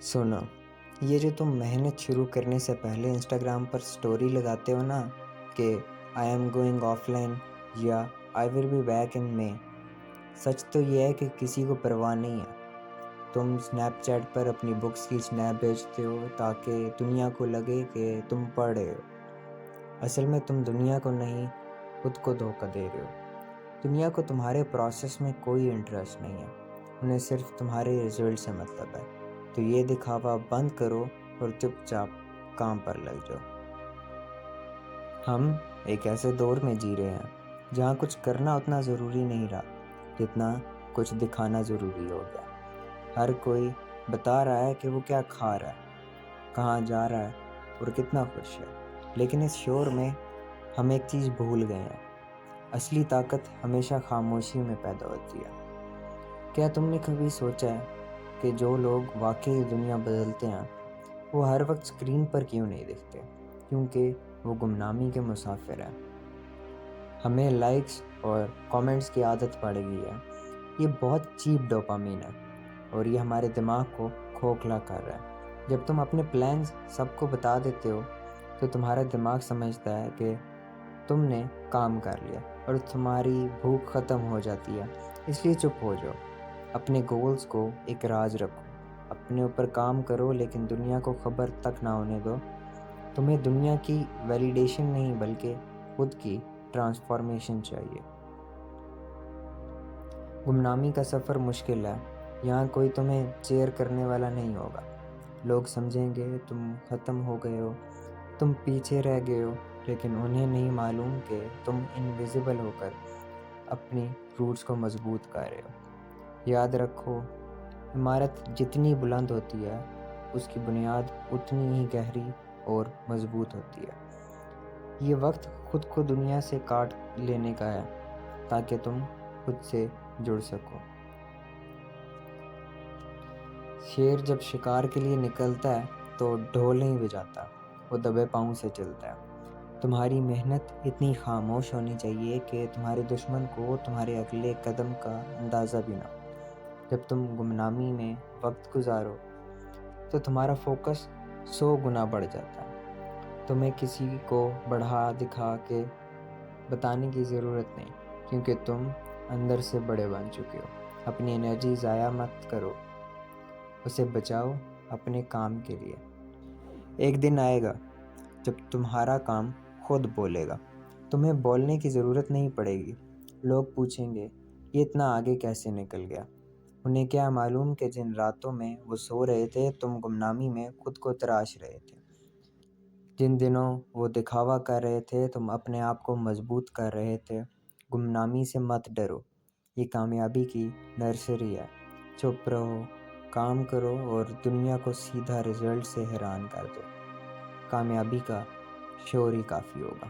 سنو، یہ جو تم محنت شروع کرنے سے پہلے انسٹاگرام پر سٹوری لگاتے ہو نا کہ I am going of line یا آئی ول بی بیک ان مے، سچ تو یہ ہے کہ کسی کو پرواہ نہیں ہے۔ تم اسنیپ چیٹ پر اپنی بکس کی اسنیپ بھیجتے ہو تاکہ دنیا کو لگے کہ تم پڑھ رہے ہو۔ اصل میں تم دنیا کو نہیں، خود کو دھوکہ دے رہے ہو۔ دنیا کو تمہارے پروسیس میں کوئی انٹرسٹ نہیں ہے، انہیں صرف تمہارے رزلٹ سے مطلب ہے۔ تو یہ دکھاوا بند کرو اور چپ چاپ کام پر لگ جاؤ۔ ہم ایک ایسے دور میں جی رہے ہیں جہاں کچھ کرنا اتنا ضروری نہیں رہا جتنا کچھ دکھانا ضروری ہو گیا۔ ہر کوئی بتا رہا ہے کہ وہ کیا کھا رہا ہے، کہاں جا رہا ہے اور کتنا خوش ہے، لیکن اس شور میں ہم ایک چیز بھول گئے ہیں۔ اصلی طاقت ہمیشہ خاموشی میں پیدا ہوتی ہے۔ کیا تم نے کبھی سوچا ہے کہ جو لوگ واقعی دنیا بدلتے ہیں وہ ہر وقت اسکرین پر کیوں نہیں دکھتے؟ کیونکہ وہ گمنامی کے مسافر ہیں۔ ہمیں لائکس اور کامنٹس کی عادت پڑ گئی ہے۔ یہ بہت چیپ ڈوپامین ہے اور یہ ہمارے دماغ کو کھوکھلا کر رہا ہے۔ جب تم اپنے پلانز سب کو بتا دیتے ہو تو تمہارا دماغ سمجھتا ہے کہ تم نے کام کر لیا اور تمہاری بھوک ختم ہو جاتی ہے۔ اس لیے چپ ہو جاؤ، اپنے گولز کو ایک راز رکھو، اپنے اوپر کام کرو لیکن دنیا کو خبر تک نہ ہونے دو۔ تمہیں دنیا کی ویلیڈیشن نہیں بلکہ خود کی ٹرانسفارمیشن چاہیے۔ گمنامی کا سفر مشکل ہے، یہاں کوئی تمہیں چیئر کرنے والا نہیں ہوگا۔ لوگ سمجھیں گے تم ختم ہو گئے ہو، تم پیچھے رہ گئے ہو، لیکن انہیں نہیں معلوم کہ تم انویزیبل ہو کر اپنی روٹس کو مضبوط کر رہے ہو۔ یاد رکھو، عمارت جتنی بلند ہوتی ہے اس کی بنیاد اتنی ہی گہری اور مضبوط ہوتی ہے۔ یہ وقت خود کو دنیا سے کاٹ لینے کا ہے تاکہ تم خود سے جڑ سکو۔ شیر جب شکار کے لیے نکلتا ہے تو ڈھول نہیں بجاتا، وہ دبے پاؤں سے چلتا ہے۔ تمہاری محنت اتنی خاموش ہونی چاہیے کہ تمہارے دشمن کو تمہارے اگلے قدم کا اندازہ بھی نہ ہو۔ جب تم گمنامی میں وقت گزارو تو تمہارا فوکس 100 گنا بڑھ جاتا ہے۔ تمہیں کسی کو بڑھا دکھا کے بتانے کی ضرورت نہیں، کیونکہ تم اندر سے بڑے بن چکے ہو۔ اپنی انرجی ضائع مت کرو، اسے بچاؤ اپنے کام کے لیے۔ ایک دن آئے گا جب تمہارا کام خود بولے گا، تمہیں بولنے کی ضرورت نہیں پڑے گی۔ لوگ پوچھیں گے یہ اتنا آگے کیسے نکل گیا؟ انہیں کیا معلوم کہ جن راتوں میں وہ سو رہے تھے تم گمنامی میں خود کو تراش رہے تھے۔ جن دنوں وہ دکھاوا کر رہے تھے تم اپنے آپ کو مضبوط کر رہے تھے۔ گمنامی سے مت ڈرو، یہ کامیابی کی نرسری ہے۔ چپ رہو، کام کرو اور دنیا کو سیدھا رزلٹ سے حیران کر دو۔ کامیابی کا شور ہی کافی ہوگا۔